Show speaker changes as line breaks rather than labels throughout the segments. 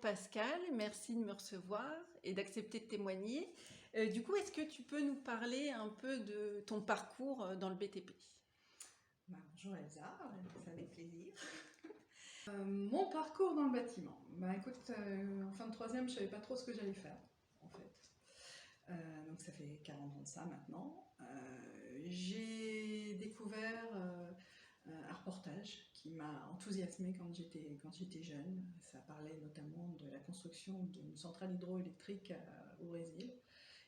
Pascal, merci de me recevoir et d'accepter de témoigner. Du coup, est-ce que tu peux nous parler un peu de ton parcours dans le BTP?
Bonjour Elsa, ça fait plaisir. Mon parcours dans le bâtiment. Écoute, en fin de troisième, je ne savais pas trop ce que j'allais faire, en fait. Donc ça fait 40 ans de ça maintenant. J'ai découvert un reportage qui m'a enthousiasmée quand j'étais jeune. Ça parlait notamment de la construction d'une centrale hydroélectrique au Brésil.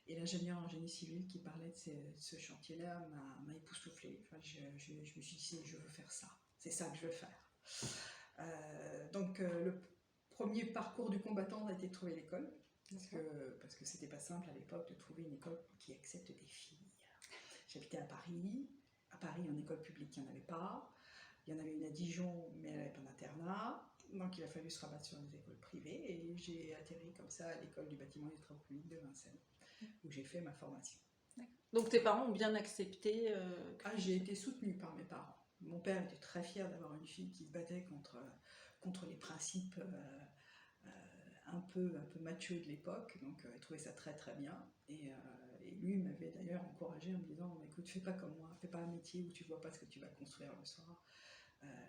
Et l'ingénieur en génie civil qui parlait de ce chantier-là m'a époustouflée. Enfin, je me suis dit, je veux faire ça. C'est ça que je veux faire. Donc, le premier parcours du combattant a été de trouver l'école. Parce que c'était pas simple à l'époque de trouver une école qui accepte des filles. J'habitais à Paris. À Paris, en école publique, il n'y en avait pas. Il y en avait une à Dijon, mais elle n'avait pas d'internat. Donc il a fallu se rabattre sur des écoles privées. Et j'ai atterri comme ça à l'école du bâtiment et des travaux publics de Vincennes, où j'ai fait ma formation.
Donc tes parents ont bien accepté
J'ai été soutenue par mes parents. Mon père était très fier d'avoir une fille qui se battait contre les principes un peu macho de l'époque, donc il trouvait ça très très bien. Et lui m'avait d'ailleurs encouragé en me disant, écoute, fais pas comme moi, fais pas un métier où tu vois pas ce que tu vas construire le soir.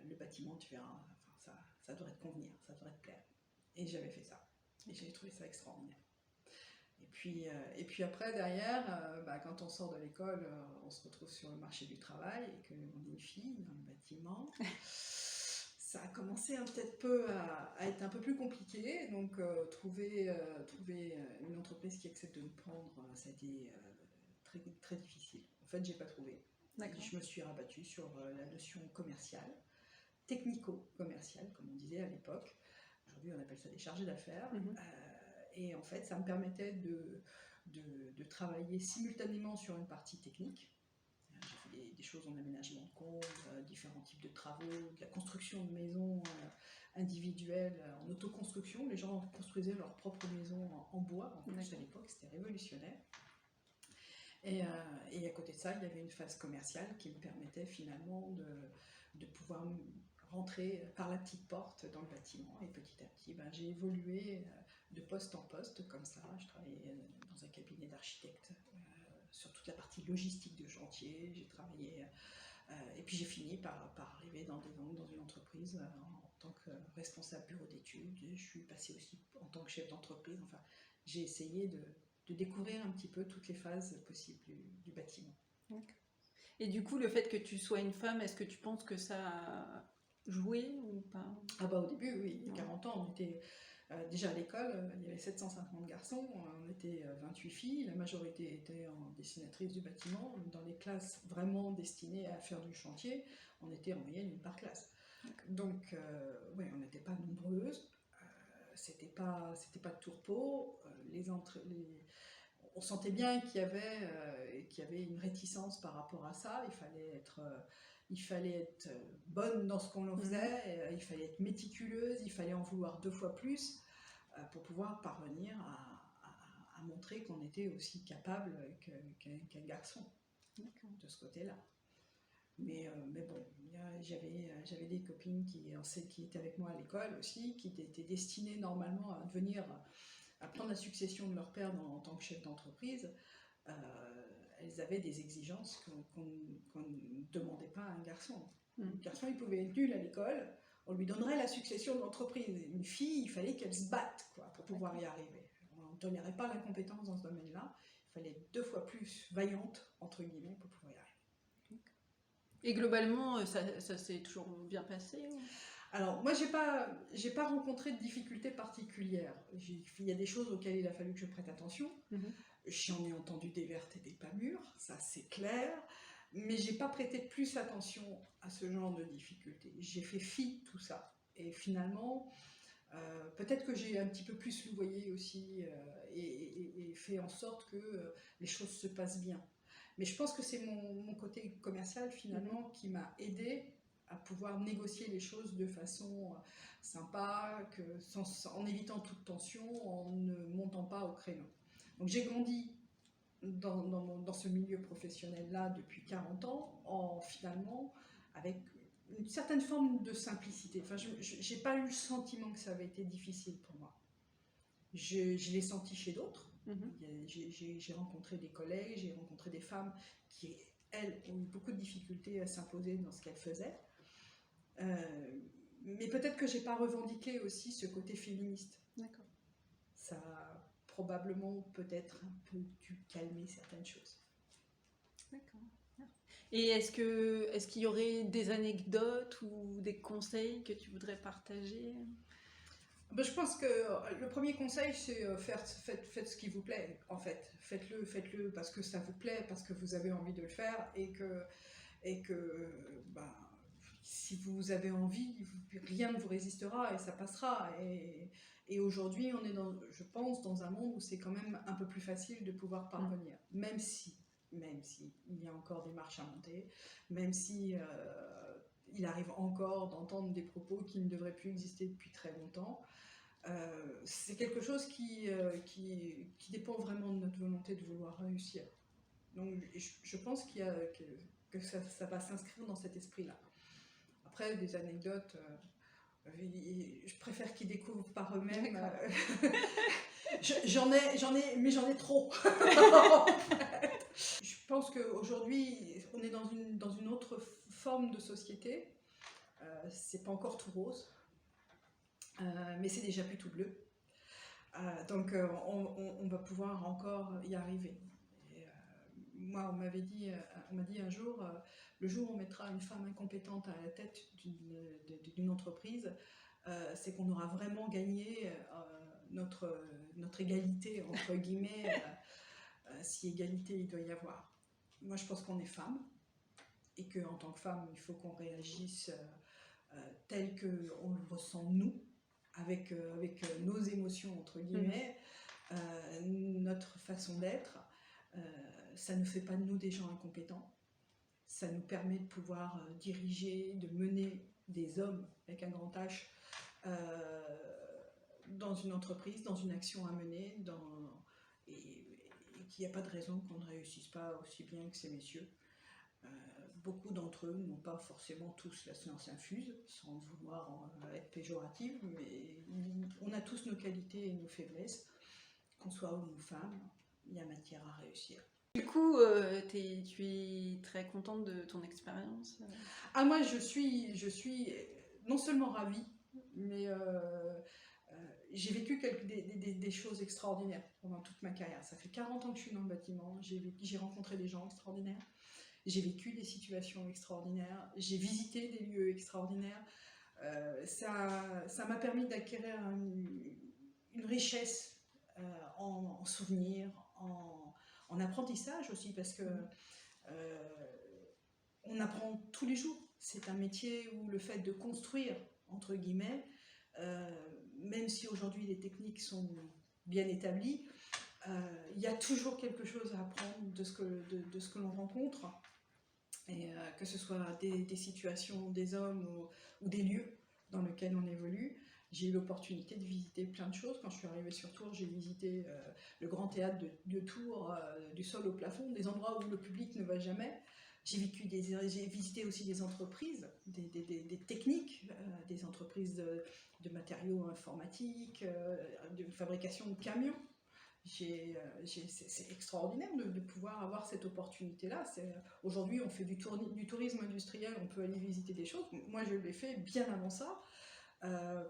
Le bâtiment, tu verras, enfin, ça devrait te convenir, ça devrait te plaire. Et j'avais fait ça. Et j'ai trouvé ça extraordinaire. Et puis après, derrière, quand on sort de l'école, on se retrouve sur le marché du travail et qu'on est une fille dans le bâtiment. Ça a commencé peut-être à être un peu plus compliqué. Donc, trouver une entreprise qui accepte de nous prendre, ça a été très, très difficile. En fait, j'ai pas trouvé. Je me suis rabattue sur la notion commerciale, technico-commerciale, comme on disait à l'époque. Aujourd'hui, on appelle ça des chargés d'affaires. Et en fait, ça me permettait de travailler simultanément sur une partie technique. J'ai fait des choses en aménagement de compte, différents types de travaux, de la construction de maisons individuelles, en autoconstruction. Les gens construisaient leur propre maison en bois, en plus à l'époque, c'était révolutionnaire. Et à côté de ça, il y avait une phase commerciale qui me permettait finalement de pouvoir rentrer par la petite porte dans le bâtiment. Et petit à petit, j'ai évolué de poste en poste comme ça. Je travaillais dans un cabinet d'architecte sur toute la partie logistique de chantier. J'ai travaillé et puis j'ai fini par arriver dans une entreprise en tant que responsable bureau d'études. Je suis passée aussi en tant que chef d'entreprise. Enfin, j'ai essayé de découvrir un petit peu toutes les phases possibles du bâtiment.
Et du coup, le fait que tu sois une femme, est-ce que tu penses que ça a joué ou pas?
Au début, oui, il y a 40 ans, on était déjà à l'école, il y avait 750 garçons, on était 28 filles, la majorité était en dessinatrice du bâtiment. Dans les classes vraiment destinées à faire du chantier, on était en moyenne une par classe. Donc, oui, on n'était pas nombreuses, c'était pas de tourpeau, on sentait bien qu'il y avait une réticence par rapport à ça. Il fallait être bonne dans ce qu'on faisait, il fallait être méticuleuse, il fallait en vouloir 2 fois plus pour pouvoir parvenir à montrer qu'on était aussi capable qu'un garçon de ce côté-là. Mais bon, j'avais des copines qui étaient avec moi à l'école aussi, qui étaient destinées normalement à prendre la succession de leur père en tant que chef d'entreprise. Elles avaient des exigences qu'on ne demandait pas à un garçon. Un garçon, il pouvait être nul à l'école, on lui donnerait la succession de l'entreprise. Une fille, il fallait qu'elle se batte pour pouvoir y arriver. On ne tolérait pas l'incompétence dans ce domaine-là. Il fallait être 2 fois plus vaillante, entre guillemets, pour pouvoir y arriver.
Et globalement, ça s'est toujours bien passé?
Alors, moi, j'ai pas rencontré de difficultés particulières. Il y a des choses auxquelles il a fallu que je prête attention. J'en ai entendu des vertes et des pas mûres, ça c'est clair. Mais j'ai pas prêté plus attention à ce genre de difficultés. J'ai fait fi de tout ça. Et finalement, peut-être que j'ai un petit peu plus louvoyé aussi et fait en sorte que les choses se passent bien. Mais je pense que c'est mon côté commercial finalement qui m'a aidé à pouvoir négocier les choses de façon sympa, en évitant toute tension, en ne montant pas au créneau. Donc j'ai grandi dans ce milieu professionnel-là depuis 40 ans, finalement avec une certaine forme de simplicité. Enfin, je n'ai pas eu le sentiment que ça avait été difficile pour moi. je l'ai senti chez d'autres.
Mhm.
J'ai rencontré des collègues, j'ai rencontré des femmes qui, elles, ont eu beaucoup de difficultés à s'imposer dans ce qu'elles faisaient. Mais peut-être que j'ai pas revendiqué aussi ce côté féministe.
D'accord.
Ça a probablement peut-être un peu dû calmer certaines choses.
D'accord. Et est-ce qu'il y aurait des anecdotes ou des conseils que tu voudrais partager?
Ben, je pense que le premier conseil, c'est faites ce qui vous plaît, en fait. Faites-le parce que ça vous plaît, parce que vous avez envie de le faire, et que ben, si vous avez envie, rien ne vous résistera et ça passera. Et aujourd'hui, on est, je pense, dans un monde où c'est quand même un peu plus facile de pouvoir parvenir, même si il y a encore des marches à monter, même si il arrive encore d'entendre des propos qui ne devraient plus exister depuis très longtemps. C'est quelque chose qui dépend vraiment de notre volonté de vouloir réussir. Donc je pense que ça va s'inscrire dans cet esprit-là. Après, des anecdotes, je préfère qu'ils découvrent par eux-mêmes. J'en ai, mais j'en ai trop. Je pense qu'aujourd'hui, on est dans une autre forme de société. C'est pas encore tout rose. Mais c'est déjà plutôt bleu. Donc on va pouvoir encore y arriver. Et, moi, on m'a dit un jour, le jour où on mettra une femme incompétente à la tête d'une entreprise, c'est qu'on aura vraiment gagné notre égalité, entre guillemets, si égalité il doit y avoir. Moi, je pense qu'on est femme, et qu'en tant que femme, il faut qu'on réagisse tel qu'on le ressent nous, avec nos émotions, entre guillemets, notre façon d'être. Ça ne fait pas de nous des gens incompétents. Ça nous permet de pouvoir diriger, de mener des hommes avec un grand H dans une entreprise, dans une action à mener, et qu'il n'y a pas de raison qu'on ne réussisse pas aussi bien que ces messieurs. Beaucoup d'entre eux n'ont pas forcément tous la science infuse, sans vouloir être péjorative, mais on a tous nos qualités et nos faiblesses, qu'on soit homme ou femme, il y a matière à réussir.
Du coup, tu es très contente de ton expérience?
Ah, moi, je suis non seulement ravie, mais j'ai vécu des choses extraordinaires pendant toute ma carrière. Ça fait 40 ans que je suis dans le bâtiment, j'ai rencontré des gens extraordinaires. J'ai vécu des situations extraordinaires, j'ai visité des lieux extraordinaires. Ça m'a permis d'acquérir une richesse en souvenirs, en apprentissage aussi, parce que on apprend tous les jours. C'est un métier où le fait de construire, entre guillemets, même si aujourd'hui les techniques sont bien établies, il y a toujours quelque chose à apprendre de ce que l'on rencontre. Et que ce soit des situations, des hommes ou des lieux dans lesquels on évolue. J'ai eu l'opportunité de visiter plein de choses. Quand je suis arrivée sur Tours, j'ai visité le grand théâtre de Tours, du sol au plafond, des endroits où le public ne va jamais. J'ai visité aussi des entreprises, des techniques, des entreprises de matériaux informatiques, de fabrication de camions. C'est extraordinaire de pouvoir avoir cette opportunité-là. Aujourd'hui, on fait du tourisme industriel, on peut aller visiter des choses. Moi, je l'ai fait bien avant ça,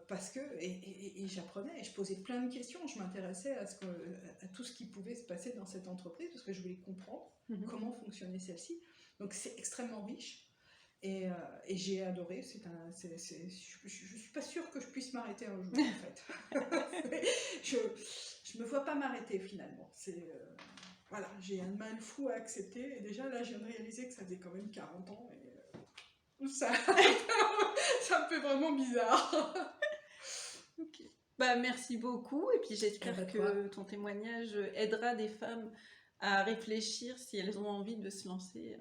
parce que, et j'apprenais, et je posais plein de questions. Je m'intéressais à tout ce qui pouvait se passer dans cette entreprise, parce que je voulais comprendre comment fonctionnait celle-ci. Donc, c'est extrêmement riche. Et j'ai adoré. Je suis pas sûre que je puisse m'arrêter un jour, en fait. Je me vois pas m'arrêter finalement. Voilà, j'ai un mal fou à accepter. Et déjà là, je viens de réaliser que ça faisait quand même 40 ans. Et ça me fait vraiment bizarre.
Ok. Bah, merci beaucoup. Et puis j'espère que ton témoignage aidera des femmes à réfléchir si elles ont envie de se lancer.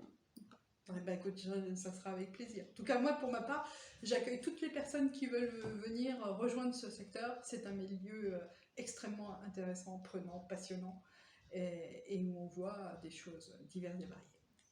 Écoute, ça sera avec plaisir. En tout cas, moi, pour ma part, j'accueille toutes les personnes qui veulent venir rejoindre ce secteur. C'est un milieu extrêmement intéressant, prenant, passionnant, et où on voit des choses diverses et variées.